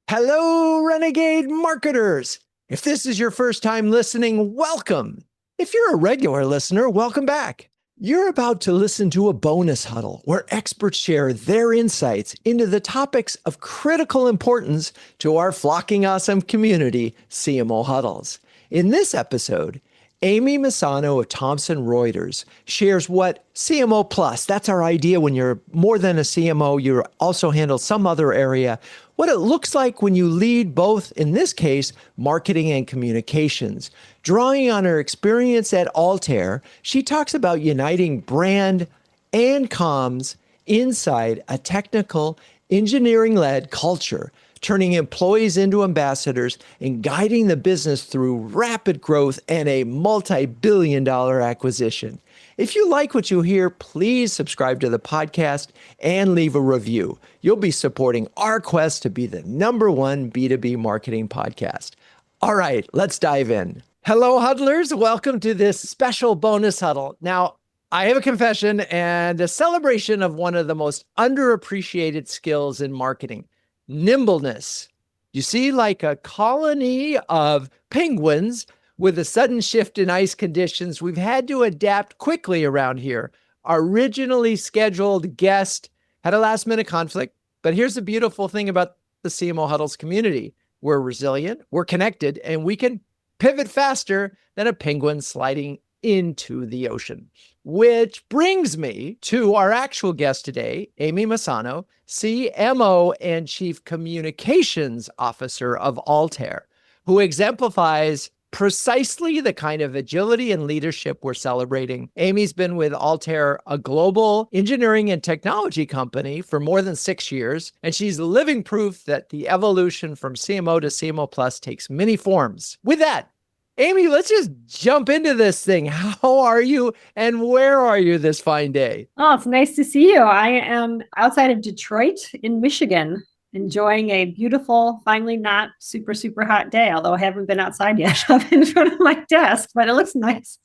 Hello, Renegade marketers. If this is your first time listening, welcome. If you're a regular listener, welcome back. You're about to listen to a bonus huddle where experts share their insights into the topics of critical importance to our flocking awesome community, CMO Huddles. In this episode, Amy Messano of Thomson Reuters shares what CMO Plus, that's our idea when you're more than a CMO, you also handle some other area, what it looks like when you lead both, in this case, marketing and communications. Drawing on her experience at Altair, she talks about uniting brand and comms inside a technical, engineering-led culture, turning employees into ambassadors and guiding the business through rapid growth and a multi-billion-dollar acquisition. If you like what you hear, please subscribe to the podcast and leave a review. You'll be supporting our quest to be the #1 B2B marketing podcast. All right, let's dive in. Hello, huddlers. Welcome to this special bonus huddle. Now, I have a confession and a celebration of one of the most underappreciated skills in marketing: nimbleness. You see, like a colony of penguins with a sudden shift in ice conditions, we've had to adapt quickly around here. Our originally scheduled guest had a last-minute conflict, but here's the beautiful thing about the CMO Huddles community. We're resilient, we're connected, and we can pivot faster than a penguin sliding into the ocean. Which brings me to our actual guest today, Amy Messano, CMO and Chief Communications Officer of Altair, who exemplifies precisely the kind of agility and leadership we're celebrating. Amy's been with Altair, a global engineering and technology company, for more than 6 years, and she's living proof that the evolution from CMO to CMO Plus takes many forms. With that, Amy, let's just jump into this thing. How are you and where are you this fine day? Oh, it's nice to see you. I am outside of Detroit in Michigan, enjoying a beautiful, finally not super, super hot day, although I haven't been outside yet. I'm in front of my desk, but it looks nice.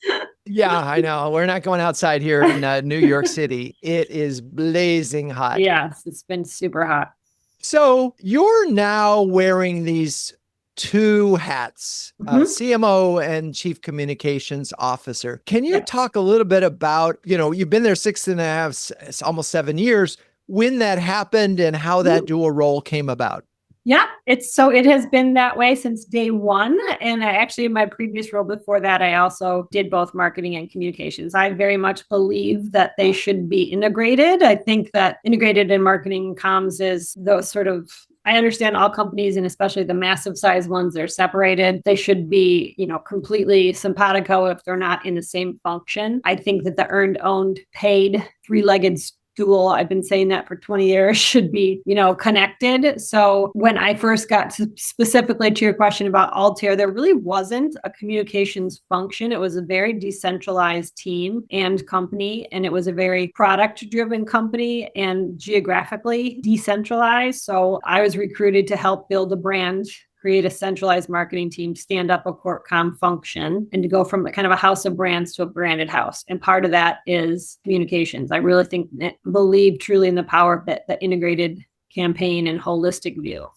Yeah, I know. We're not going outside here in New York City. It is blazing hot. Yes, it's been super hot. So you're now wearing these two hats, CMO and Chief Communications Officer. Can you talk a little bit about, you've been there 6.5, almost 7 years, when that happened and how that dual role came about? Yeah, it has been that way since day one. And I actually, in my previous role before that, I also did both marketing and communications. I very much believe that they should be integrated. I think that integrated in marketing and comms is those sort of, I understand all companies, and especially the massive size ones, they're separated. They should be, completely simpatico if they're not in the same function. I think that the earned, owned, paid, three-legged stool, I've been saying that for 20 years, should be, connected. So when I first got to specifically to your question about Altair, there really wasn't a communications function. It was a very decentralized team and company, and it was a very product-driven company and geographically decentralized. So I was recruited to help build a brand, create a centralized marketing team, stand up a corp comm function, and to go from kind of a house of brands to a branded house. And part of that is communications. I really believe truly in the power of that integrated campaign and holistic view.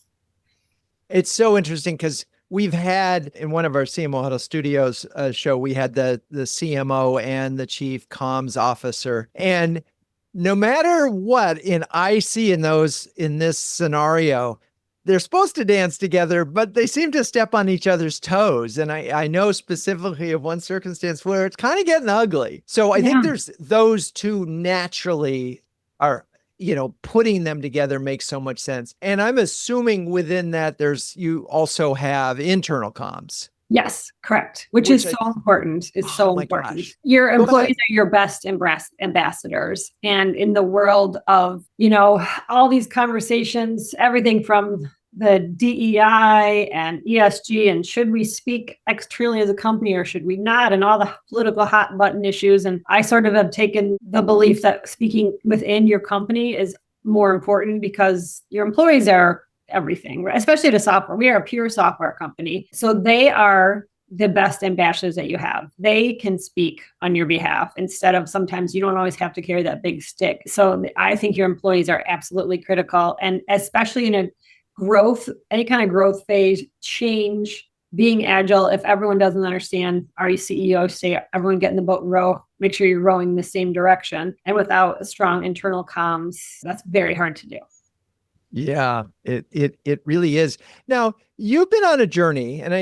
It's so interesting because we've had in one of our CMO Huddle Studios show, we had the CMO and the Chief Comms Officer. And no matter what I see in this scenario, they're supposed to dance together, but they seem to step on each other's toes. And I know specifically of one circumstance where it's kind of getting ugly. So I think there's those two naturally are, putting them together makes so much sense. And I'm assuming within that you also have internal comms. Yes, correct. Which is so important. It's so important. Gosh. Your employees are your best ambassadors. And in the world of, all these conversations, everything from the DEI and ESG and should we speak externally as a company or should we not, and all the political hot button issues. And I sort of have taken the belief that speaking within your company is more important because your employees are everything, especially to software. We are a pure software company. So they are the best ambassadors that you have. They can speak on your behalf instead of sometimes you don't always have to carry that big stick. So I think your employees are absolutely critical. And especially in a growth, any kind of growth phase, change, being agile. If everyone doesn't understand, our CEO say everyone get in the boat and row, make sure you're rowing in the same direction. And without a strong internal comms, that's very hard to do. Yeah, it really is. Now, you've been on a journey, and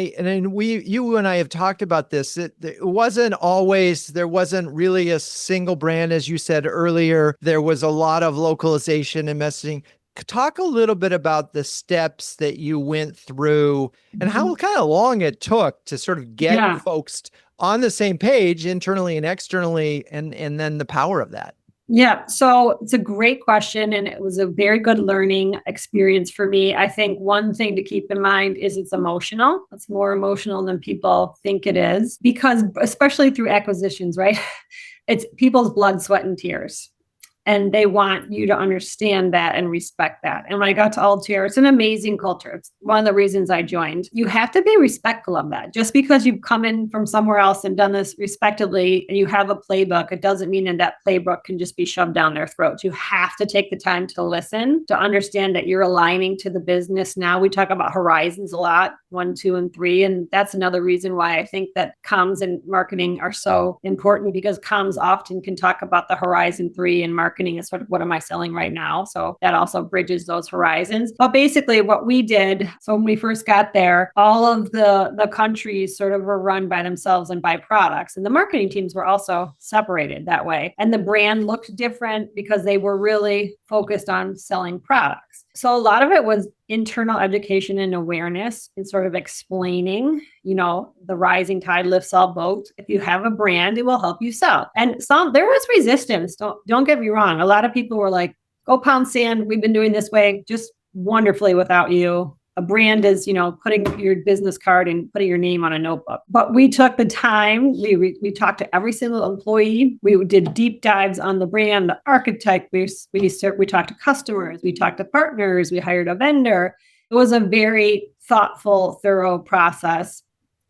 you and I have talked about this. It wasn't always, there wasn't really a single brand, as you said earlier. There was a lot of localization and messaging. Talk a little bit about the steps that you went through and how kind of long it took to sort of get folks on the same page internally and externally, and then the power of that. Yeah, so it's a great question, and it was a very good learning experience for me. I think one thing to keep in mind is it's emotional. It's more emotional than people think it is, because especially through acquisitions, right? It's people's blood, sweat, and tears. And they want you to understand that and respect that. And when I got to Altair, it's an amazing culture. It's one of the reasons I joined. You have to be respectful of that. Just because you've come in from somewhere else and done this respectively, and you have a playbook, it doesn't mean that playbook can just be shoved down their throats. You have to take the time to listen, to understand that you're aligning to the business. Now we talk about horizons a lot, 1, 2, and 3. And that's another reason why I think that comms and marketing are so important, because comms often can talk about the horizon 3, and marketing is sort of, what am I selling right now? So that also bridges those horizons. But basically what we did, so when we first got there, all of the countries sort of were run by themselves and by products. And the marketing teams were also separated that way. And the brand looked different because they were really focused on selling products. So a lot of it was internal education and awareness, and sort of explaining, the rising tide lifts all boats. If you have a brand, it will help you sell. And there was resistance. Don't get me wrong. A lot of people were like, go pound sand. We've been doing this way just wonderfully without you. A brand is, putting your business card and putting your name on a notebook. But we took the time. We talked to every single employee. We did deep dives on the brand, the architect. We talked to customers. We talked to partners. We hired a vendor. It was a very thoughtful, thorough process,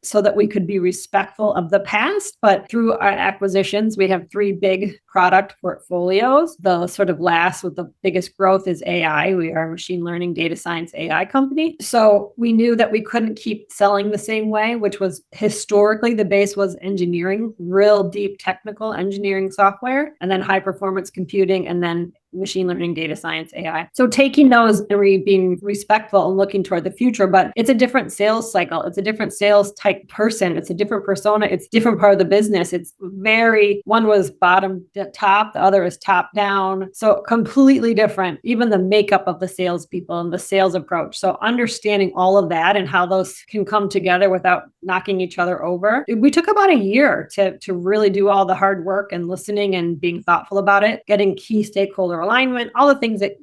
so that we could be respectful of the past. But through our acquisitions, we have 3 big product portfolios. The sort of last with the biggest growth is AI. We are a machine learning, data science, AI company. So we knew that we couldn't keep selling the same way, which was historically the base was engineering, real deep technical engineering software, and then high performance computing, and then machine learning, data science, AI. So taking those and being respectful and looking toward the future, but it's a different sales cycle. It's a different sales type person. It's a different persona. It's a different part of the business. One was bottom to top, the other is top down. So completely different, even the makeup of the salespeople and the sales approach. So understanding all of that and how those can come together without knocking each other over. We took about a year to really do all the hard work and listening and being thoughtful about it, getting key stakeholder alignment, all the things that,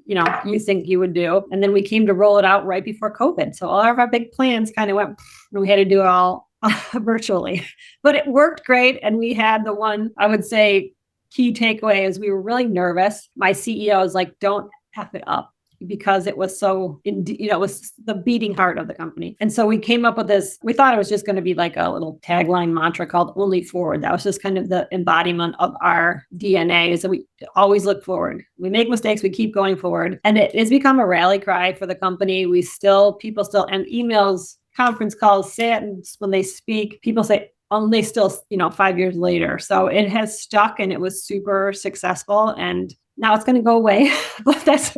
you think you would do. And then we came to roll it out right before COVID. So all of our big plans kind of went, and we had to do it all virtually, but it worked great. And we had the one, I would say, key takeaway is we were really nervous. My CEO was like, don't F it up, because it was it was the beating heart of the company. And so we came up with this, we thought it was just going to be like a little tagline mantra called only forward. That was just kind of the embodiment of our DNA, is that we always look forward. We make mistakes, we keep going forward. And it has become a rally cry for the company. People still, and emails, conference calls, say it, and when they speak, people say, they still, 5 years later. So it has stuck, and it was super successful. And now it's going to go away, but that's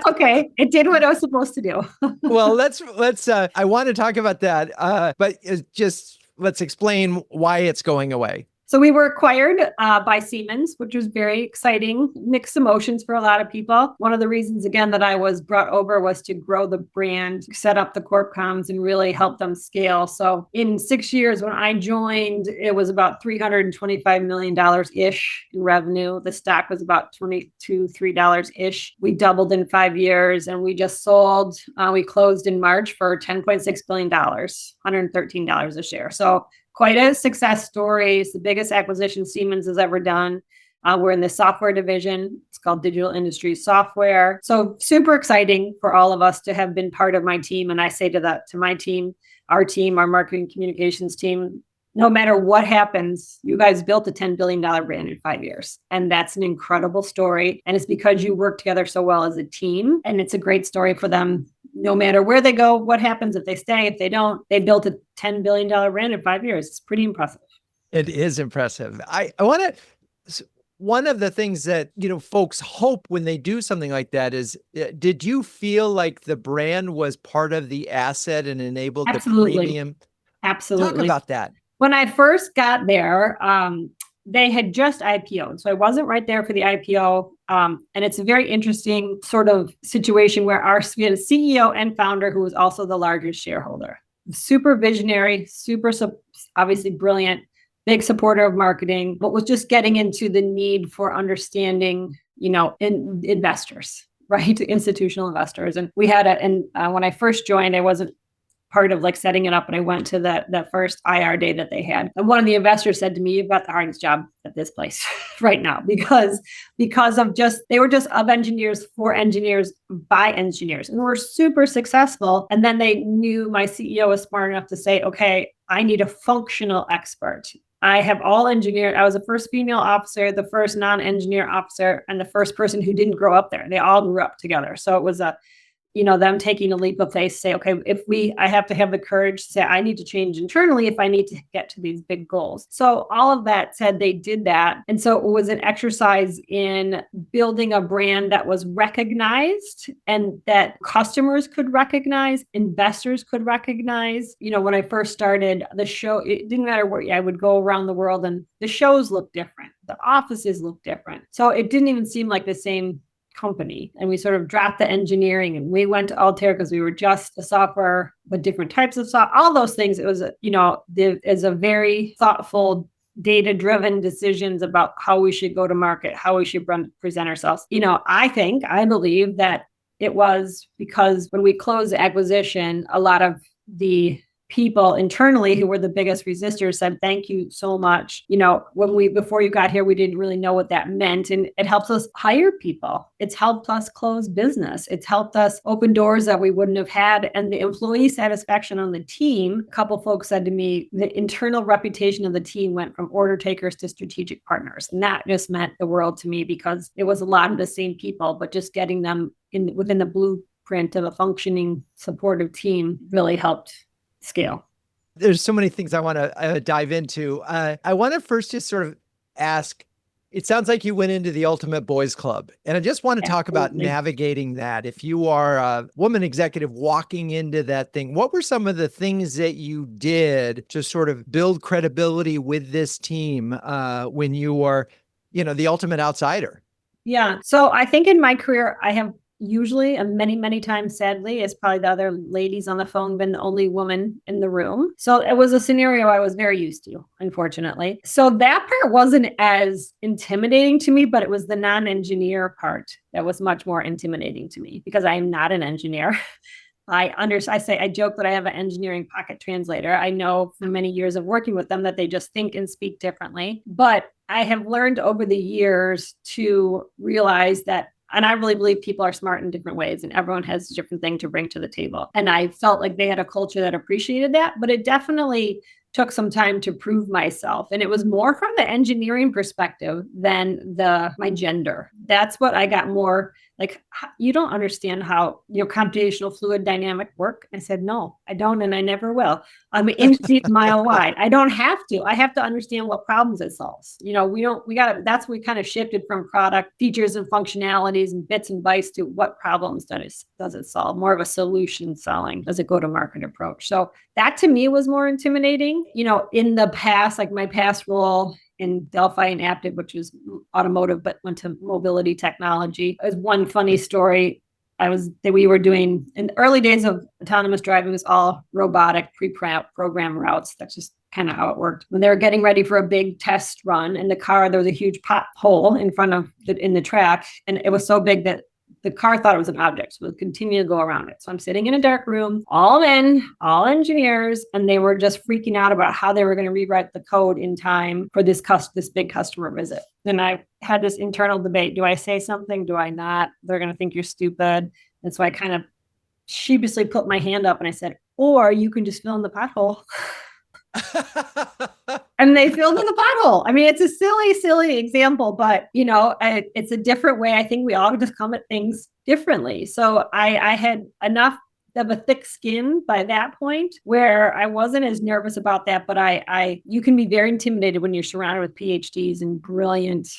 okay. It did what it was supposed to do. Well, let's. I want to talk about that, but just let's explain why it's going away. So we were acquired by Siemens, which was very exciting, mixed emotions for a lot of people. One of the reasons, again, that I was brought over was to grow the brand, set up the corp comms, and really help them scale. So in 6 years, when I joined, it was about $325 million-ish in revenue. The stock was about $22, $3-ish. We doubled in 5 years, and we just sold. We closed in March for $10.6 billion, $113 a share. So quite a success story. It's the biggest acquisition Siemens has ever done. We're in the software division. It's called Digital Industries Software. So super exciting for all of us to have been part of my team. And I say to my team, our marketing communications team, no matter what happens, you guys built a $10 billion brand in 5 years. And that's an incredible story. And it's because you work together so well as a team. And it's a great story for them no matter where they go, what happens if they stay, if they don't, they built a $10 billion brand in 5 years. It's pretty impressive. It is impressive. I want to, one of the things that, folks hope when they do something like that is, did you feel like the brand was part of the asset and enabled Absolutely. the premium? Absolutely. Talk about that. When I first got there, they had just IPO'd. So I wasn't right there for the IPO. And it's a very interesting sort of situation where we had a CEO and founder who was also the largest shareholder. Super visionary, super obviously brilliant, big supporter of marketing, but was just getting into the need for understanding, investors, right? Institutional investors. And we had when I first joined, I wasn't part of like setting it up. And I went to that first IR day that they had. And one of the investors said to me, "You've got the hardest job at this place right now because of they were just of engineers for engineers by engineers and were super successful." And then they knew my CEO was smart enough to say, "Okay, I need a functional expert. I have all engineered. I was the first female officer, the first non-engineer officer, and the first person who didn't grow up there. They all grew up together." So it was them taking a leap of faith, say, okay, I have to have the courage to say, I need to change internally if I need to get to these big goals. So all of that said, they did that. And so it was an exercise in building a brand that was recognized and that customers could recognize, investors could recognize. When I first started the show, it didn't matter where I would go around the world and the shows looked different. The offices looked different. So it didn't even seem like the same company. And we sort of dropped the engineering and we went to Altair because we were just a software, but different types of software, all those things. It was, is a very thoughtful, data-driven decisions about how we should go to market, how we should present ourselves. I believe that it was because when we closed the acquisition, a lot of the people internally who were the biggest resistors said, "Thank you so much. Before you got here, we didn't really know what that meant." And it helps us hire people. It's helped us close business. It's helped us open doors that we wouldn't have had. And the employee satisfaction on the team, a couple folks said to me, the internal reputation of the team went from order takers to strategic partners. And that just meant the world to me because it was a lot of the same people, but just getting them within the blueprint of a functioning supportive team really helped scale. There's so many things I want to dive into. I want to first just sort of ask, it sounds like you went into the Ultimate Boys Club, and I just want to talk about navigating that. If you are a woman executive walking into that thing, what were some of the things that you did to sort of build credibility with this team when you were, the ultimate outsider? Yeah. So I think in my career, I have usually, and many, many times, sadly, as probably the other ladies on the phone, been the only woman in the room. So it was a scenario I was very used to, unfortunately. So that part wasn't as intimidating to me, but it was the non-engineer part that was much more intimidating to me because I'm not an engineer. I joke that I have an engineering pocket translator. I know from many years of working with them that they just think and speak differently. But I have learned over the years to realize that, and I really believe people are smart in different ways and everyone has a different thing to bring to the table. And I felt like they had a culture that appreciated that, but it definitely took some time to prove myself. And it was more from the engineering perspective than my gender. That's what I got more like, "You don't understand how computational fluid dynamic work." I said, "No, I don't. And I never will. I'm an inch deep, mile wide. I don't have to. I have to understand what problems it solves." That's what we kind of shifted from product features and functionalities and bits and bytes to what problems does it solve? More of a solution selling as a go-to-market approach. So that to me was more intimidating. In the past, like my past role in Delphi and Aptiv, which was automotive, but went to mobility technology. As one funny story, we were doing in the early days of autonomous driving, was all robotic pre-program routes. That's just kind of how it worked. When they were getting ready for a big test run in the car, there was a huge pothole in the track. And it was so big that the car thought it was an object, so it would continue to go around it. So I'm sitting in a dark room, all men, all engineers, and they were just freaking out about how they were going to rewrite the code in time for this big customer visit. And I had this internal debate. Do I say something? Do I not? They're going to think you're stupid. And so I kind of sheepishly put my hand up and I said, "Or you can just fill in the pothole." And they filled in the pothole. I mean, it's a silly example, but it's a different way. I think we all just come at things differently. So I had enough of a thick skin by that point where I wasn't as nervous about that. But you can be very intimidated when you're surrounded with PhDs and brilliant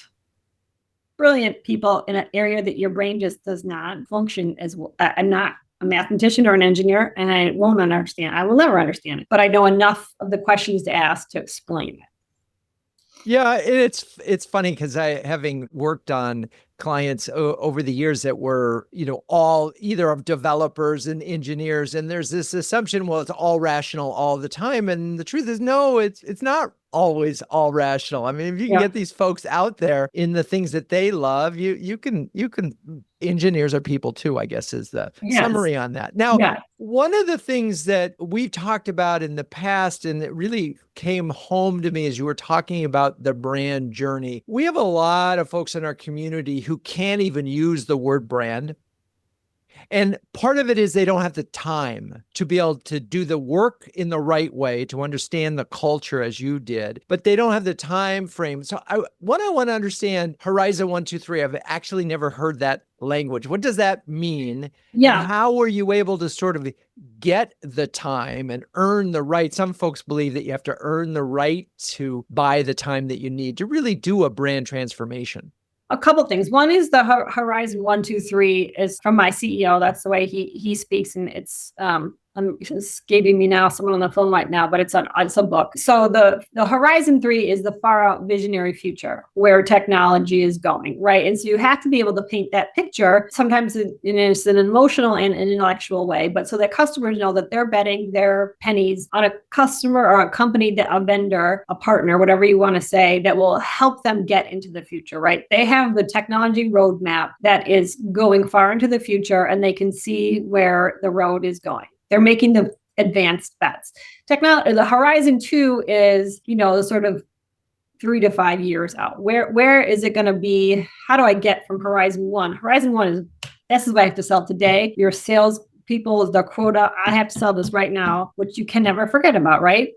people in an area that your brain just does not function as well. I'm not a mathematician or an engineer, and I won't understand. I will never understand it, but I know enough of the questions to ask to explain it. Yeah, it's funny because having worked on clients over the years that were, all either of developers and engineers, and there's this assumption, well, it's all rational all the time, and the truth is, no, it's not always all rational. I mean, if you can get these folks out there in the things that they love, you can. Engineers are people too, I guess, is the summary on that. Now, one of the things that we've talked about in the past, and it really came home to me as you were talking about the brand journey, we have a lot of folks in our community who can't even use the word brand. And part of it is they don't have the time to be able to do the work in the right way, to understand the culture as you did, but they don't have the time frame. So I want to understand Horizon 1, 2, 3. I've actually never heard that language. What does that mean? Yeah. And how were you able to sort of get the time and earn the right? Some folks believe that you have to earn the right to buy the time that you need to really do a brand transformation. A couple of things. One is the Horizon 1, 2, 3 is from my CEO. That's the way he speaks, and it's escaping me now. Someone on the phone right now, but it's a book. So the Horizon 3 is the far out visionary future where technology is going, right? And so you have to be able to paint that picture. Sometimes it's an emotional and an intellectual way, but so that customers know that they're betting their pennies on a customer or a company, a vendor, a partner, whatever you want to say, that will help them get into the future, right? They have the technology roadmap that is going far into the future, and they can see where the road is going. They're making the advanced bets. The Horizon 2 is, the sort of 3 to 5 years out. Where is it going to be? How do I get from Horizon 1? Horizon 1 is, this is what I have to sell today. Your sales people is the quota. I have to sell this right now, which you can never forget about, right?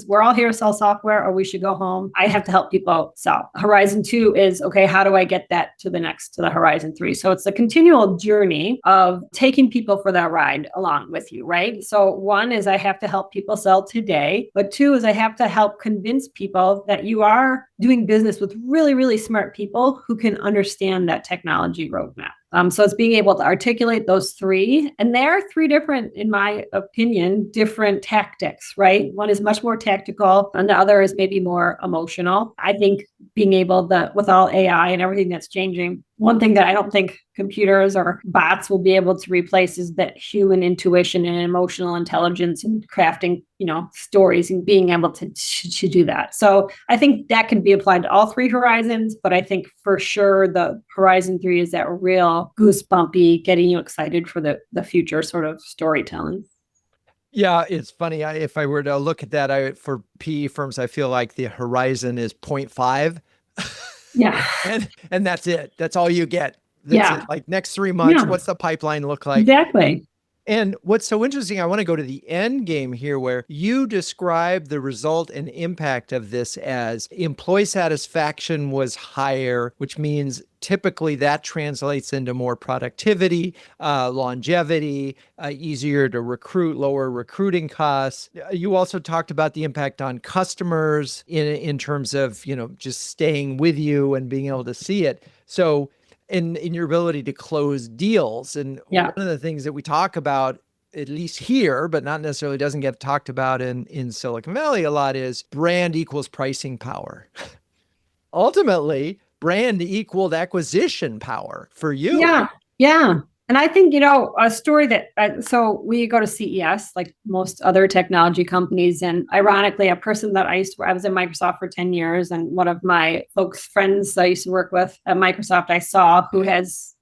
We're all here to sell software, or we should go home. I have to help people sell. Horizon 2 is, okay, how do I get that to the Horizon 3? So it's a continual journey of taking people for that ride along with you, right? So 1 is I have to help people sell today, but 2 is I have to help convince people that you are doing business with really, really smart people who can understand that technology roadmap. So it's being able to articulate those 3. And there are 3 different, in my opinion, different tactics, right? One is much more tactical and the other is maybe more emotional. I think being able to, with all AI and everything that's changing, one thing that I don't think computers or bots will be able to replace is that human intuition and emotional intelligence and crafting, stories and being able to do that. So I think that can be applied to all 3 horizons, but I think for sure the Horizon 3 is that real goosebumpy, getting you excited for the future sort of storytelling. Yeah, it's funny. If I were to look at that, for PE firms, I feel like the horizon is 0.5. Yeah. And that's it. That's all you get. That's it. Like next 3 months, what's the pipeline look like? Exactly. And what's so interesting, I want to go to the end game here where you describe the result and impact of this as employee satisfaction was higher, which means typically that translates into more productivity, longevity, easier to recruit, lower recruiting costs. You also talked about the impact on customers in terms of, just staying with you and being able to see it. So in your ability to close deals. And one of the things that we talk about, at least here, but not necessarily doesn't get talked about in Silicon Valley a lot, is brand equals pricing power. Ultimately, brand equaled acquisition power for you. Yeah. And I think, a story that, so we go to CES, like most other technology companies. And ironically, a person that I was in Microsoft for 10 years. And one of my friends I used to work with at Microsoft, I saw who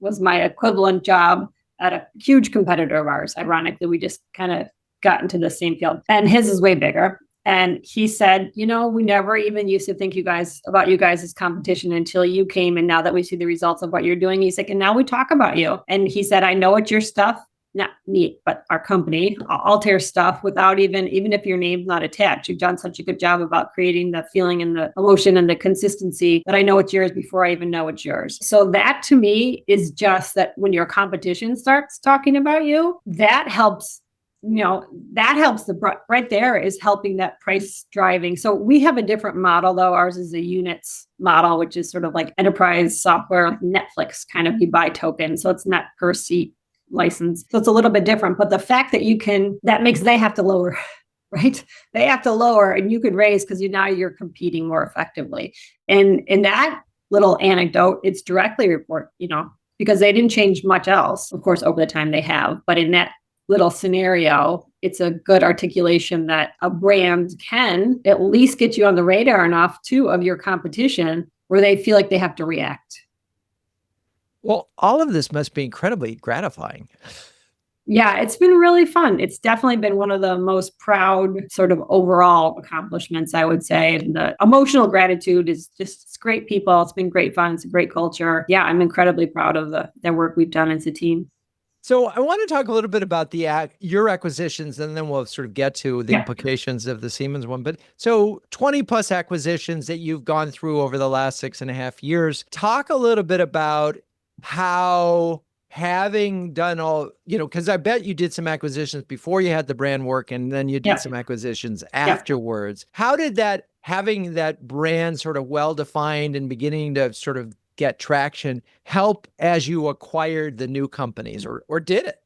was my equivalent job at a huge competitor of ours. Ironically, we just kind of got into the same field, and his is way bigger. And he said, we never even used to think about you guys as competition until you came. And now that we see the results of what you're doing, he's like, and now we talk about you. And he said, I know it's your stuff, not me, but our company, Altair stuff, without even if your name's not attached. You've done such a good job about creating the feeling and the emotion and the consistency that I know it's yours before I even know it's yours. So that to me is just that when your competition starts talking about you, that helps that helps right there is helping that price driving. So we have a different model though. Ours is a units model, which is sort of like enterprise software, like Netflix kind of, you buy tokens. So it's not per seat license. So it's a little bit different, but the fact that that makes they have to lower, right? They have to lower and you could raise because now you're competing more effectively. And in that little anecdote, it's directly because they didn't change much else, of course, over the time they have. But in that little scenario, it's a good articulation that a brand can at least get you on the radar enough too of your competition where they feel like they have to react. Well, all of this must be incredibly gratifying. Yeah, it's been really fun. It's definitely been one of the most proud sort of overall accomplishments, I would say. And the emotional gratitude is just, it's great people. It's been great fun. It's a great culture. Yeah, I'm incredibly proud of the work we've done as a team. So I want to talk a little bit about your acquisitions, and then we'll sort of get to the implications of the Siemens one. But so 20 plus acquisitions that you've gone through over the last 6.5 years. Talk a little bit about how having done all, because I bet you did some acquisitions before you had the brand work, and then you did some acquisitions afterwards. How did having that brand sort of well-defined and beginning to sort of get traction help as you acquired the new companies, or did it?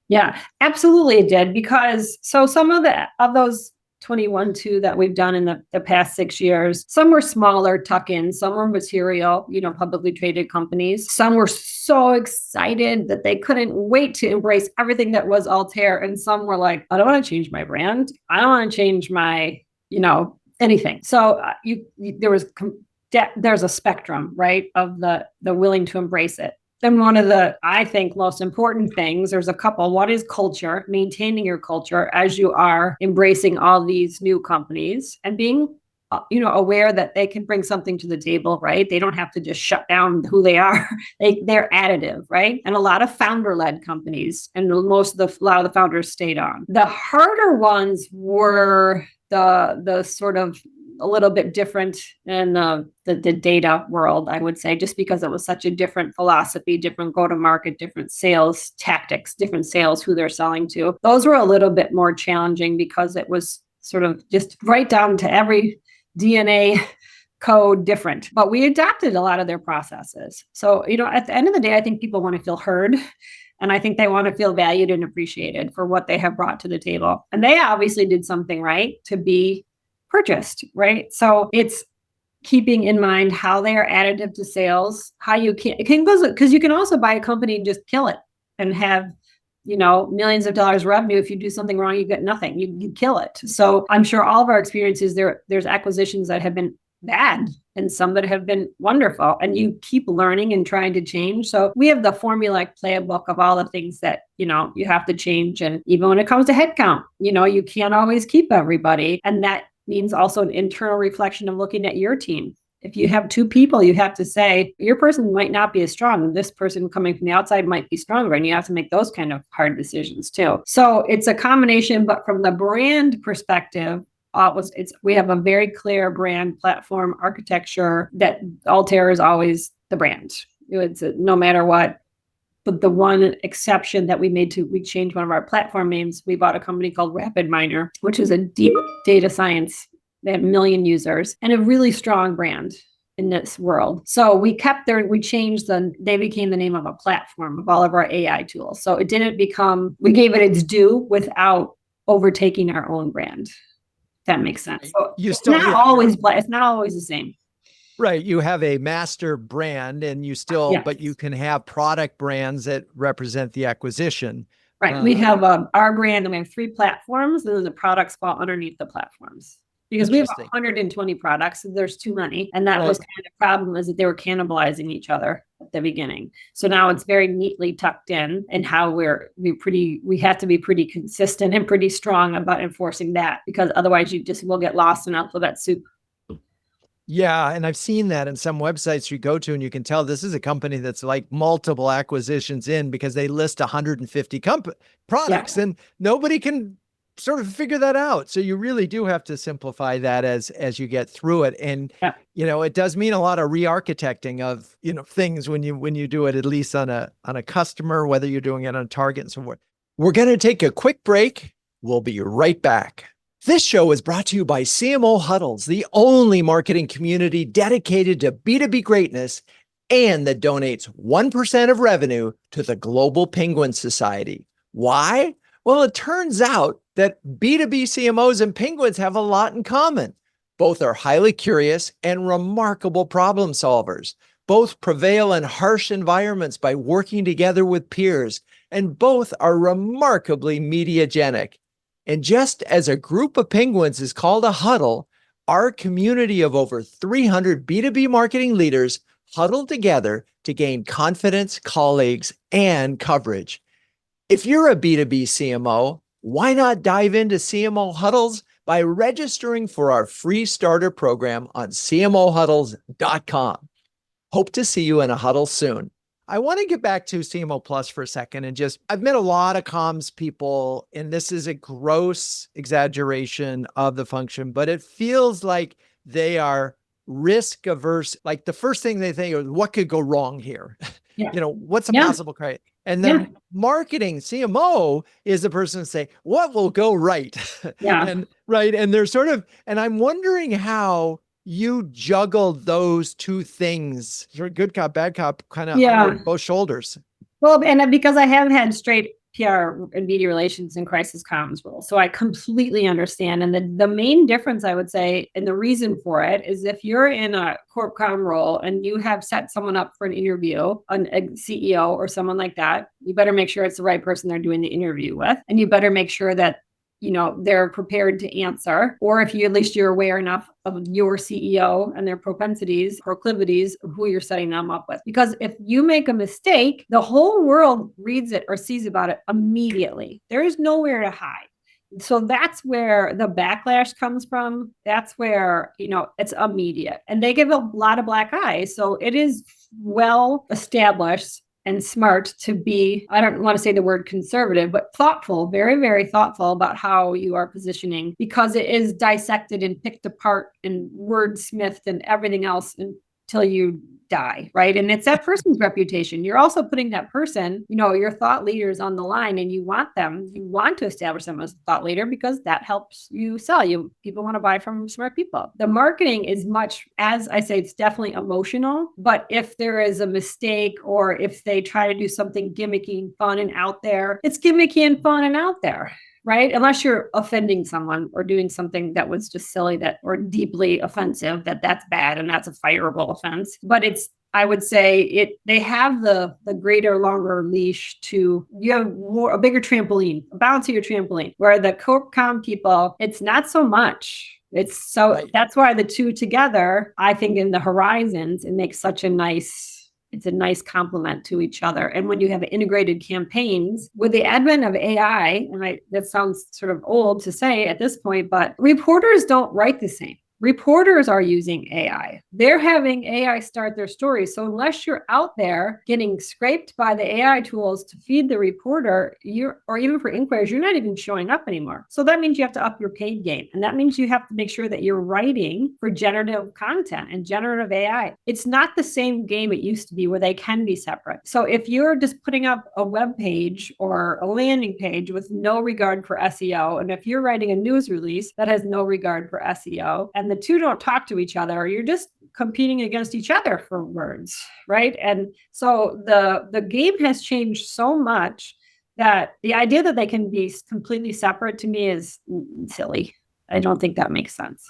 Yeah, absolutely it did, because some of those 21, 2 that we've done in the past 6 years, some were smaller tuck-ins, some were material, publicly traded companies. Some were so excited that they couldn't wait to embrace everything that was Altair. And some were like, I don't want to change my brand. I don't want to change my, anything. So there's a spectrum, right, of the willing to embrace it. Then one of the, I think, most important things, there's a couple. One is culture, maintaining your culture as you are embracing all these new companies and being, aware that they can bring something to the table, right? They don't have to just shut down who they are. They're additive, right? And a lot of founder-led companies, and a lot of the founders stayed on. The harder ones were the sort of a little bit different in the data world, I would say, just because it was such a different philosophy, different go-to-market, different sales tactics, different sales, who they're selling to. Those were a little bit more challenging because it was sort of just right down to every DNA code different. But we adopted a lot of their processes. So, at the end of the day, I think people want to feel heard. And I think they want to feel valued and appreciated for what they have brought to the table. And they obviously did something right to be purchased, right? So it's keeping in mind how they are additive to sales, how you because you can also buy a company and just kill it and have, millions of dollars revenue. If you do something wrong, you get nothing. You kill it. So I'm sure all of our experiences there's acquisitions that have been bad and some that have been wonderful, and you keep learning and trying to change. So we have the formulaic playbook of all the things that, you have to change. And even when it comes to headcount, you can't always keep everybody. And that means also an internal reflection of looking at your team. If you have 2 people, you have to say, your person might not be as strong. This person coming from the outside might be stronger. And you have to make those kind of hard decisions too. So it's a combination, but from the brand perspective, we have a very clear brand platform architecture that Altair is always the brand. It's no matter what. But the one exception that we changed one of our platform names. We bought a company called RapidMiner, which is a deep data science. They have 1 million users and a really strong brand in this world. So we changed they became the name of a platform of all of our AI tools. So it didn't we gave it its due without overtaking our own brand. If that makes sense. So it's not always the same. Right. You have a master brand and but you can have product brands that represent the acquisition. Right. We have our brand, and we have 3 platforms, and then the products fall underneath the platforms. Because we have 120 products, so there's too many. And that was kind of the problem, is that they were cannibalizing each other at the beginning. So now it's very neatly tucked in, and how we have to be pretty consistent and pretty strong about enforcing that, because otherwise you just will get lost in alphabet soup. Yeah. And I've seen that in some websites you go to, and you can tell this is a company that's like multiple acquisitions in, because they list 150 products and nobody can sort of figure that out. So you really do have to simplify that as you get through it. And, it does mean a lot of re-architecting of, things when you do it, at least on a customer, whether you're doing it on a target and so forth. We're going to take a quick break. We'll be right back. This show is brought to you by CMO Huddles, the only marketing community dedicated to B2B greatness and that donates 1% of revenue to the Global Penguin Society. Why? Well, it turns out that B2B CMOs and penguins have a lot in common. Both are highly curious and remarkable problem solvers. Both prevail in harsh environments by working together with peers, and both are remarkably mediagenic. And just as a group of penguins is called a huddle, our community of over 300 B2B marketing leaders huddle together to gain confidence, colleagues, and coverage. If you're a B2B CMO, why not dive into CMO Huddles by registering for our free starter program on cmohuddles.com. Hope to see you in a huddle soon. I want to get back to CMO Plus for a second and I've met a lot of comms people, and this is a gross exaggeration of the function, but it feels like they are risk averse. Like the first thing they think is, what could go wrong here? Yeah. What's a possible criteria? And then marketing CMO is the person to say, what will go right? Yeah. And they're sort of, and I'm wondering how you juggle those two things, sort of good cop, bad cop, kind of on both shoulders. Well, and because I have had straight PR and media relations and crisis comms roles, so I completely understand. And the main difference, I would say, and the reason for it is if you're in a corp com role and you have set someone up for an interview, a CEO or someone like that, you better make sure it's the right person they're doing the interview with, and you better make sure that they're prepared to answer, or if you at least you're aware enough of your CEO and their proclivities of who you're setting them up with. Because if you make a mistake, the whole world reads it or sees about it immediately. There is nowhere to hide. So that's where the backlash comes from. That's where, it's immediate. And they give a lot of black eyes. So it is well established and smart to be, I don't want to say the word conservative, but thoughtful, very, very thoughtful about how you are positioning, because it is dissected and picked apart and wordsmithed and everything else until you die, right? And it's that person's reputation. You're also putting that person, your thought leaders on the line, and you want to establish them as a thought leader because that helps you sell. People want to buy from smart people. The marketing is much, as I say, it's definitely emotional, but if there is a mistake or if they try to do something gimmicky and fun and out there, it's gimmicky and fun and out there. Right? Unless you're offending someone or doing something that was just silly or deeply offensive, that's bad and that's a fireable offense. But I would say they have the greater, longer leash you have a bigger trampoline, a bounce of your trampoline, where the corp com people, it's not so much. That's why the two together, I think in the horizons, it makes such a nice complement to each other. And when you have integrated campaigns with the advent of AI, and that sounds sort of old to say at this point, but reporters don't write the same. Reporters are using AI. They're having AI start their stories. So unless you're out there getting scraped by the AI tools to feed the reporter, or even for inquiries, you're not even showing up anymore. So that means you have to up your paid game. And that means you have to make sure that you're writing for generative content and generative AI. It's not the same game it used to be where they can be separate. So if you're just putting up a web page or a landing page with no regard for SEO, and if you're writing a news release that has no regard for SEO, and the two don't talk to each other, you're just competing against each other for words, right? And so the game has changed so much that the idea that they can be completely separate to me is silly. I don't think that makes sense.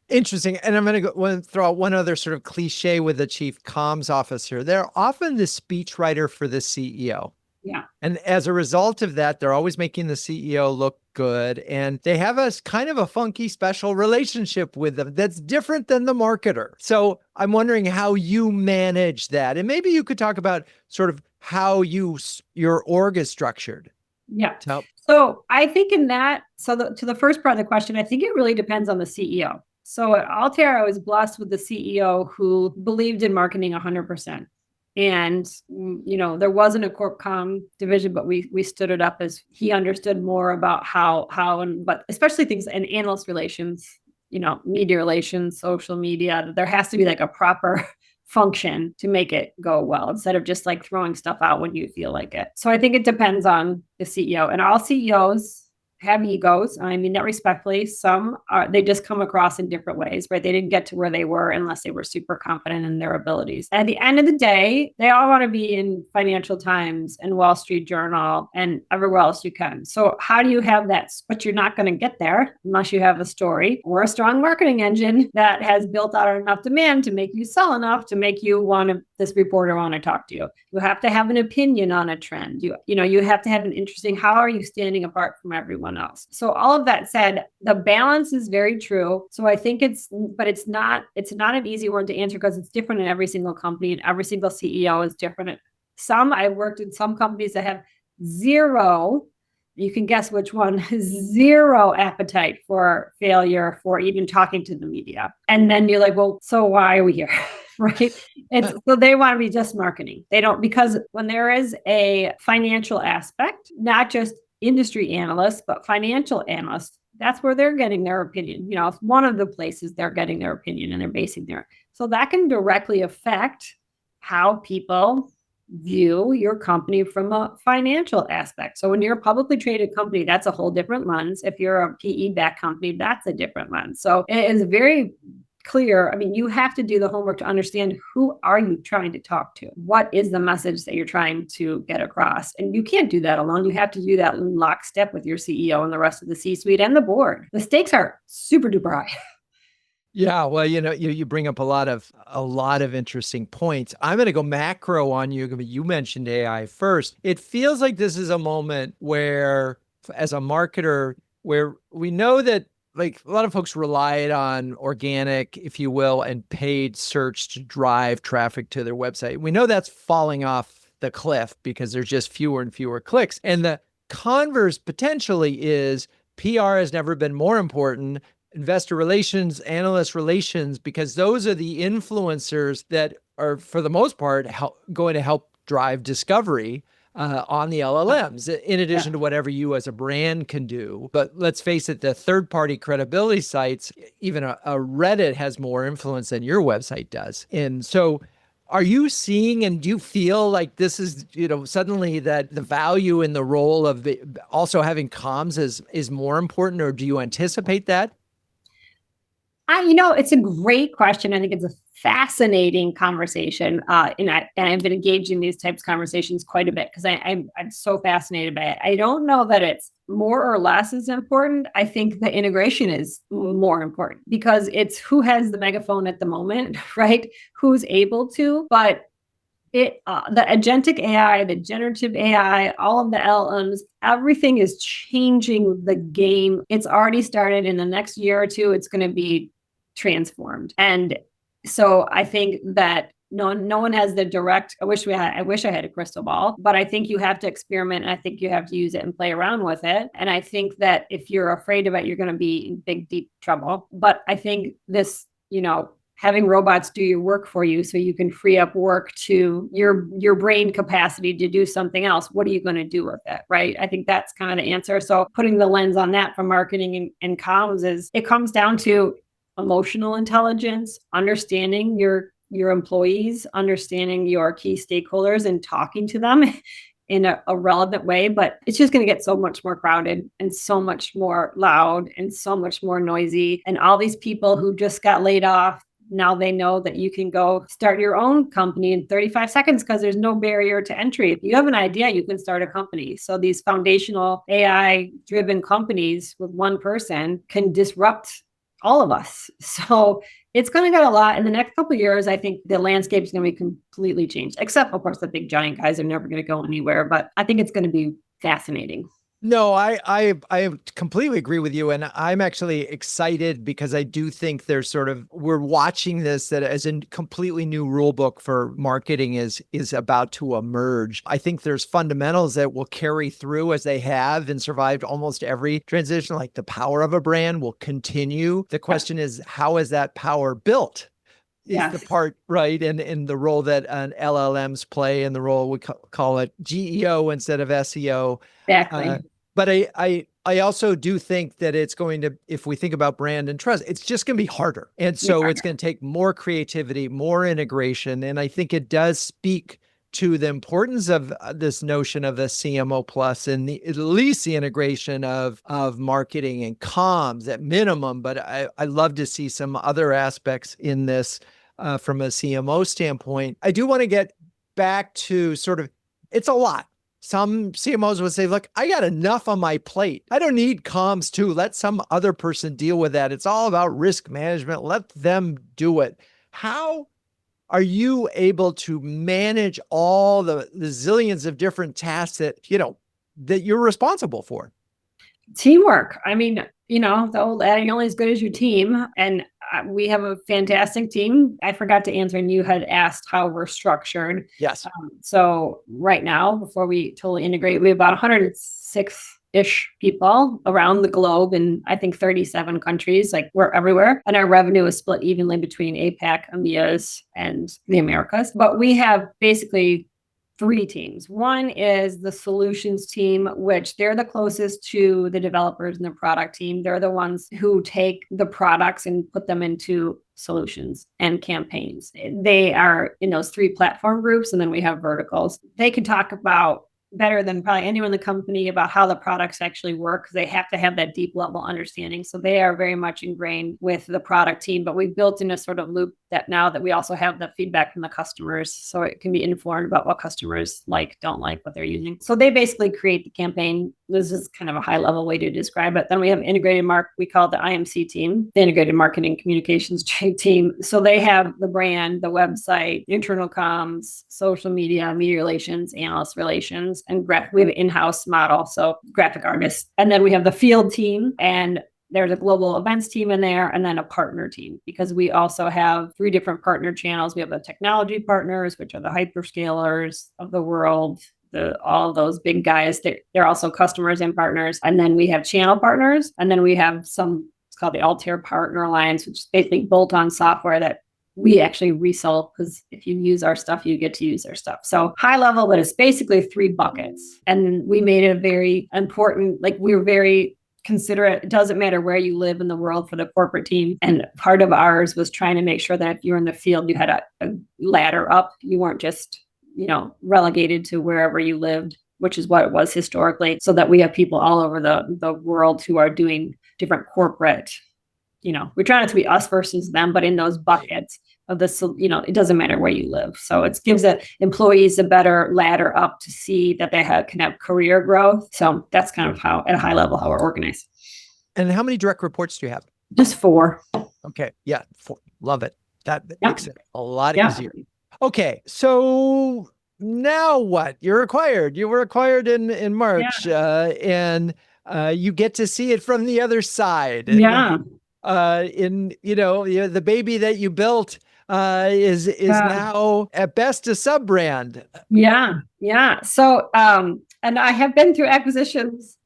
Interesting. And I'm going to throw out one other sort of cliche with the chief comms officer. They're often the speechwriter for the CEO. Yeah. And as a result of that, they're always making the CEO look good. And they have a kind of a funky special relationship with them that's different than the marketer. So I'm wondering how you manage that. And maybe you could talk about sort of how your org is structured. Yeah. So I think in that, to the first part of the question, I think it really depends on the CEO. So at Altair, I was blessed with the CEO who believed in marketing 100%. And, there wasn't a corp com division, but we stood it up as he understood more about but especially things in analyst relations, media relations, social media. There has to be like a proper function to make it go well instead of just like throwing stuff out when you feel like it. So I think it depends on the CEO, and all CEOs have egos. I mean that respectfully. Some are, they just come across in different ways, right? They didn't get to where they were unless they were super confident in their abilities. At the end of the day, they all want to be in Financial Times and Wall Street Journal and everywhere else you can. So how do you have that? But you're not going to get there unless you have a story or a strong marketing engine that has built out enough demand to make you sell enough to make you want to, this reporter want to talk to you. You have to have an opinion on a trend. You have to have an interesting, how are you standing apart from everyone else? So all of that said, the balance is very true. So I think it's not an easy one to answer because it's different in every single company and every single CEO is different. I've worked in some companies that have zero, you can guess which one, zero appetite for failure, for even talking to the media. And then you're like, well, so why are we here? Right. So they want to be just marketing. They don't, because when there is a financial aspect, not just industry analysts, but financial analysts, that's where they're getting their opinion. It's one of the places they're getting their opinion and they're basing their, so that can directly affect how people view your company from a financial aspect. So when you're a publicly traded company, that's a whole different lens. If you're a PE-backed company, that's a different lens. So it is very clear. I mean, you have to do the homework to understand who are you trying to talk to? What is the message that you're trying to get across? And you can't do that alone. You have to do that in lockstep with your CEO and the rest of the C-suite and the board. The stakes are super duper high. Yeah, well, you bring up a lot of interesting points. I'm going to go macro on you. You mentioned AI first. It feels like this is a moment where, as a marketer, where we know that like a lot of folks relied on organic, if you will, and paid search to drive traffic to their website. We know that's falling off the cliff because there's just fewer and fewer clicks. And the converse potentially is PR has never been more important. Investor relations, analyst relations, because those are the influencers that are, for the most part, going to help drive discovery on the LLMs, in addition to whatever you as a brand can do. But let's face it, the third-party credibility sites, even a Reddit has more influence than your website does. And so are you seeing, and do you feel like this is, suddenly that the value in the role of also having comms is more important, or do you anticipate that? It's a great question. I think it's a fascinating conversation. And I've been engaged in these types of conversations quite a bit because I'm so fascinated by it. I don't know that it's more or less as important. I think the integration is more important because it's who has the megaphone at the moment, right? Who's able to, but the agentic AI, the generative AI, all of the LMs, everything is changing the game. It's already started. In the next year or two, it's going to be transformed. And so I think that no one has the direct, I wish I had a crystal ball, but I think you have to experiment and I think you have to use it and play around with it. And I think that if you're afraid of it, you're going to be in big, deep trouble. But I think this, having robots do your work for you so you can free up work to your brain capacity to do something else. What are you going to do with it? Right. I think that's kind of the answer. So putting the lens on that for marketing and comms is, it comes down to emotional intelligence, understanding your employees, understanding your key stakeholders and talking to them in a relevant way. But it's just going to get so much more crowded and so much more loud and so much more noisy. And all these people who just got laid off, now they know that you can go start your own company in 35 seconds because there's no barrier to entry. If you have an idea, you can start a company. So these foundational AI-driven companies with one person can disrupt all of us. So it's going to get a lot. In the next couple of years, I think the landscape is going to be completely changed, except, of course, the big giant guys are never going to go anywhere. But I think it's going to be fascinating. No, I completely agree with you. And I'm actually excited because I do think we're watching this that as a completely new rule book for marketing is about to emerge. I think there's fundamentals that will carry through as they have and survived almost every transition, like the power of a brand will continue. The question is, how is that power built? Is the part, right? And in the role that LLMs play and the role we call it GEO instead of SEO. Exactly. But I also do think that it's going to, if we think about brand and trust, it's just going to be harder. And so it's going to take more creativity, more integration. And I think it does speak to the importance of this notion of a CMO plus and at least the integration of marketing and comms at minimum. But I love to see some other aspects in this from a CMO standpoint. I do want to get back to sort of, it's a lot. Some CMOs would say, look, I got enough on my plate. I don't need comms too. Let some other person deal with that. It's all about risk management. Let them do it. How are you able to manage all the zillions of different tasks that, that you're responsible for? Teamwork. I mean, the old adage, only as good as your team. And we have a fantastic team. I forgot to answer, and you had asked how we're structured. Yes. So right now, before we totally integrate, we have about 106-ish people around the globe in, I think, 37 countries. Like, we're everywhere. And our revenue is split evenly between APAC, EMEAs, and the Americas. But we have basically 3 teams. One is the solutions team, which they're the closest to the developers and the product team. They're the ones who take the products and put them into solutions and campaigns. They are in those 3 platform groups, and then we have verticals. They can talk about better than probably anyone in the company about how the products actually work, because they have to have that deep level understanding. So they are very much ingrained with the product team, but we've built in a sort of loop that now that we also have the feedback from the customers, so it can be informed about what customers like, don't like, what they're using. So they basically create the campaign. This is kind of a high level way to describe it. Then we have integrated we call it the IMC team, the integrated marketing communications team. So they have the brand, the website, internal comms, social media, media relations, analyst relations, and we have an in-house model, so graphic artists. And then we have the field team, and there's a global events team in there, and then a partner team, because we also have 3 different partner channels. We have the technology partners, which are the hyperscalers of the world, all of those big guys. They're also customers and partners. And then we have channel partners, and then we have it's called the Altair Partner Alliance, which is basically bolt-on software that we actually resell, because if you use our stuff, you get to use their stuff. So high level, but it's basically 3 buckets. And we made it very important, we were very considerate. It doesn't matter where you live in the world for the corporate team. And part of ours was trying to make sure that if you're in the field, you had a ladder up. You weren't just, relegated to wherever you lived, which is what it was historically, so that we have people all over the world who are doing different corporate, we're trying not to be us versus them, but in those buckets of this, it doesn't matter where you live. So it gives the employees a better ladder up to see that they can have career growth. So that's kind of how, at a high level, how we're organized. And how many direct reports do you have? Just 4. Okay. Yeah. 4. Love it. That makes it a lot easier. Okay. So now what? You were acquired in March, and you get to see it from the other side. Yeah. The baby that you built is now at best a sub brand. Yeah. So, and I have been through acquisitions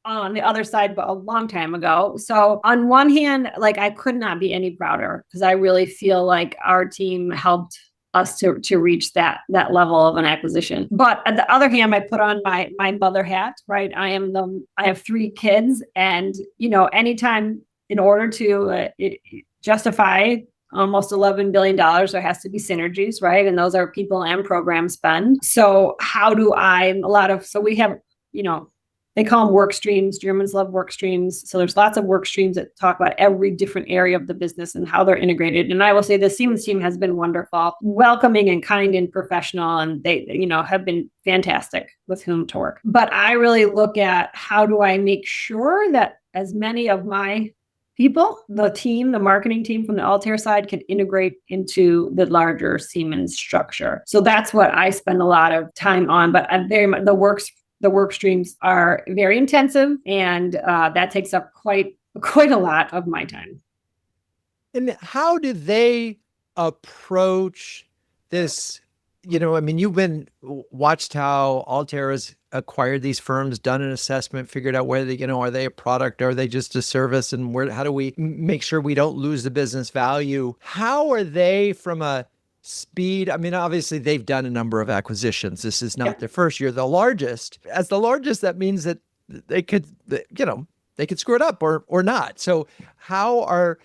on the other side, but a long time ago. So on one hand, I could not be any prouder, because I really feel like our team helped us to reach that level of an acquisition. But on the other hand, I put on my mother hat, right? I have 3 kids, and anytime, in order to justify almost $11 billion, there has to be synergies, right? And those are people and program spend. So we have, they call them work streams. Germans love work streams. So there's lots of work streams that talk about every different area of the business and how they're integrated. And I will say the Siemens team has been wonderful, welcoming and kind and professional. And they, have been fantastic with whom to work. But I really look at, how do I make sure that as many of my people, the marketing team from the Altair side, can integrate into the larger Siemens structure. So that's what I spend a lot of time on. But I'm very much, the work streams are very intensive, and that takes up quite a lot of my time. And how do they approach this? You've watched how Altair has acquired these firms, done an assessment, figured out where are they a product? Are they just a service? And how do we make sure we don't lose the business value? How are they from a speed? Obviously they've done a number of acquisitions. This is not their first. You're the largest. As the largest, that means that they could screw it up or not. So how are,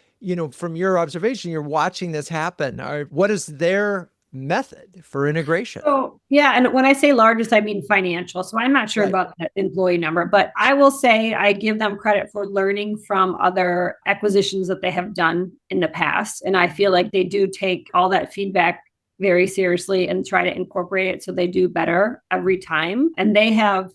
from your observation, you're watching this happen. What is their method for integration. So, yeah. And when I say largest, I mean financial. So I'm not sure Right. about the employee number, but I will say I give them credit for learning from other acquisitions that they have done in the past. And I feel like they do take all that feedback very seriously and try to incorporate it so they do better every time. And they have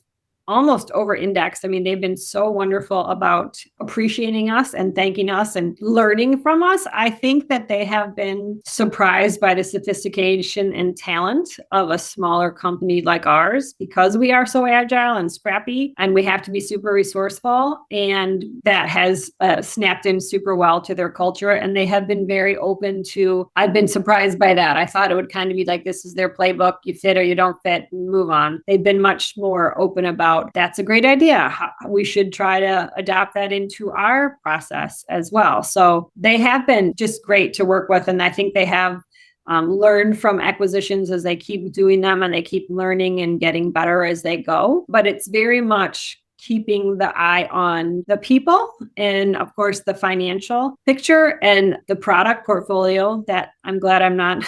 almost over indexed. I mean, they've been so wonderful about appreciating us and thanking us and learning from us. I think that they have been surprised by the sophistication and talent of a smaller company like ours because we are so agile and scrappy and we have to be super resourceful. And that has snapped in super well to their culture. And they have been very open to, I've been surprised by that. I thought it would kind of be like, this is their playbook. You fit or you don't fit, move on. They've been much more open about that's a great idea. We should try to adapt that into our process as well. So they have been just great to work with. And I think they have learned from acquisitions as they keep doing them and they keep learning and getting better as they go. But it's very much keeping the eye on the people and of course the financial picture and the product portfolio that I'm glad I'm not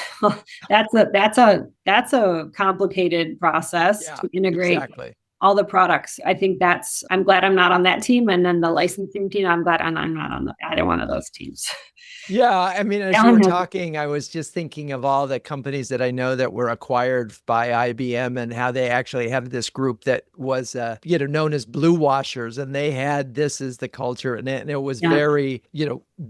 that's a complicated process to integrate all the products. I think I'm glad I'm not on that team. And then the licensing team, I'm glad I'm not on either one of those teams. Yeah. I mean, as you were talking, I was just thinking of all the companies that I know that were acquired by IBM and how they actually have this group that was, known as blue washers. And they had this as the culture and it was very,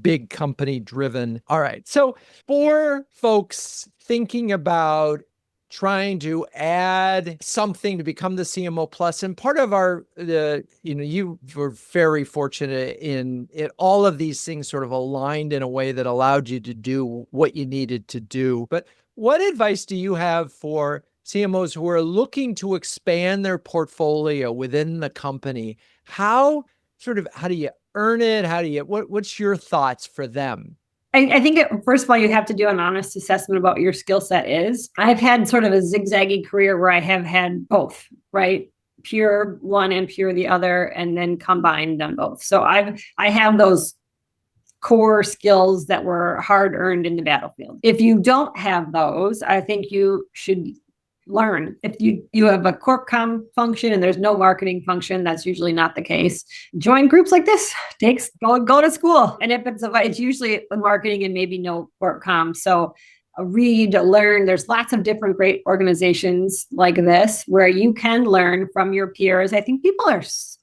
big company driven. All right. So for folks thinking about trying to add something to become the CMO plus. And part of you were very fortunate in it. All of these things sort of aligned in a way that allowed you to do what you needed to do. But what advice do you have for CMOs who are looking to expand their portfolio within the company? How do you earn it? What's your thoughts for them? I think first of all, you have to do an honest assessment about what your skill set is. I've had sort of a zigzaggy career where I have had both, right? Pure one and pure the other, and then combined them both. So I have those core skills that were hard earned in the battlefield. If you don't have those, I think you should learn. If you have a corp comm function and there's no marketing function, that's usually not the case. Join groups like this. Go to school. And if it's usually marketing and maybe no corp comm. So read, learn. There's lots of different great organizations like this where you can learn from your peers. I think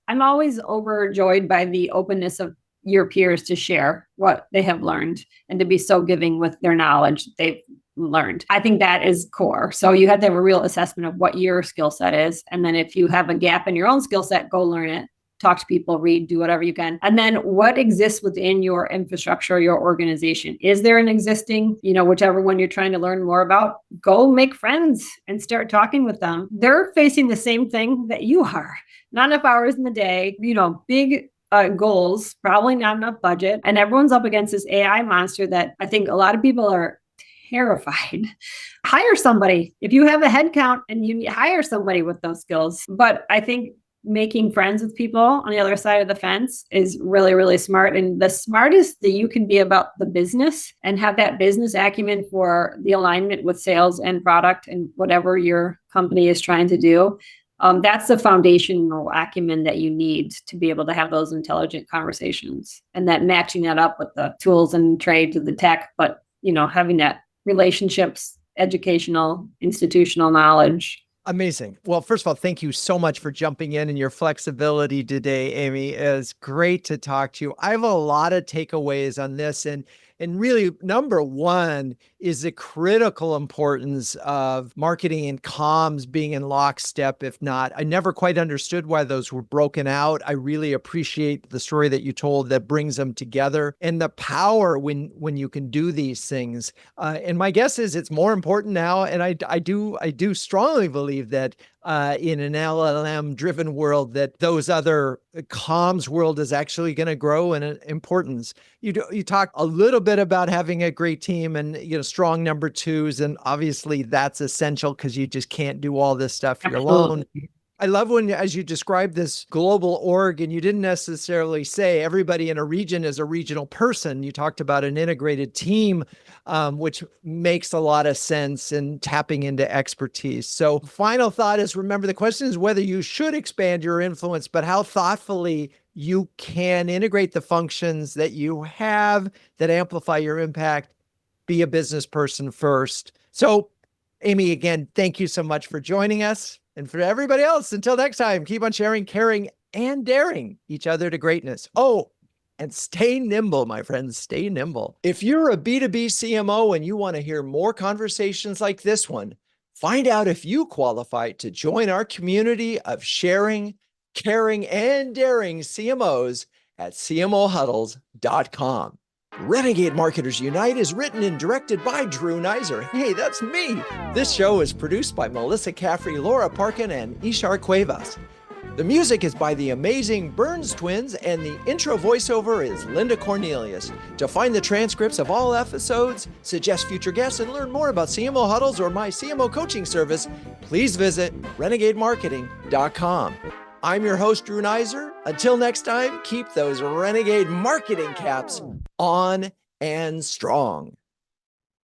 I'm always overjoyed by the openness of your peers to share what they have learned and to be so giving with their knowledge they've learned. I think that is core. So you have to have a real assessment of what your skill set is. And then if you have a gap in your own skill set, go learn it, talk to people, read, do whatever you can. And then what exists within your infrastructure, your organization? Is there an existing, whichever one you're trying to learn more about, go make friends and start talking with them. They're facing the same thing that you are. Not enough hours in the day, big goals, probably not enough budget. And everyone's up against this AI monster that I think a lot of people are terrified. Hire somebody. If you have a head count and you hire somebody with those skills. But I think making friends with people on the other side of the fence is really, really smart. And the smartest that you can be about the business and have that business acumen for the alignment with sales and product and whatever your company is trying to do. That's the foundational acumen that you need to be able to have those intelligent conversations and that matching that up with the tools and trade to the tech, but having that relationships, educational, institutional knowledge. Amazing. Well, first of all, thank you so much for jumping in and your flexibility today, Amy. It's great to talk to you. I have a lot of takeaways on this. And really, number one is the critical importance of marketing and comms being in lockstep. If not, I never quite understood why those were broken out. I really appreciate the story that you told that brings them together and the power when you can do these things. And my guess is it's more important now. And I do strongly believe that in an LLM-driven world, that those other comms world is actually going to grow in importance. You talk a little bit about having a great team and strong number twos, and obviously that's essential because you just can't do all this stuff alone. I love when, as you describe this global org, and you didn't necessarily say everybody in a region is a regional person. You talked about an integrated team, which makes a lot of sense in tapping into expertise. So final thought is, remember, the question is whether you should expand your influence, but how thoughtfully you can integrate the functions that you have that amplify your impact. Be a business person first. So Amy, again, thank you so much for joining us. And for everybody else, until next time, keep on sharing, caring, and daring each other to greatness. Oh, and stay nimble, my friends, stay nimble. If you're a B2B CMO and you want to hear more conversations like this one, find out if you qualify to join our community of sharing, caring, and daring CMOs at CMOHuddles.com. Renegade Marketers Unite is written and directed by Drew Neiser. Hey, that's me. This show is produced by Melissa Caffrey, Laura Parkin, and Ishar Cuevas. The music is by the amazing Burns Twins, and the intro voiceover is Linda Cornelius. To find the transcripts of all episodes, suggest future guests, and learn more about CMO Huddles or my CMO coaching service, please visit renegademarketing.com. I'm your host, Drew Neiser. Until next time, keep those renegade marketing caps on and strong.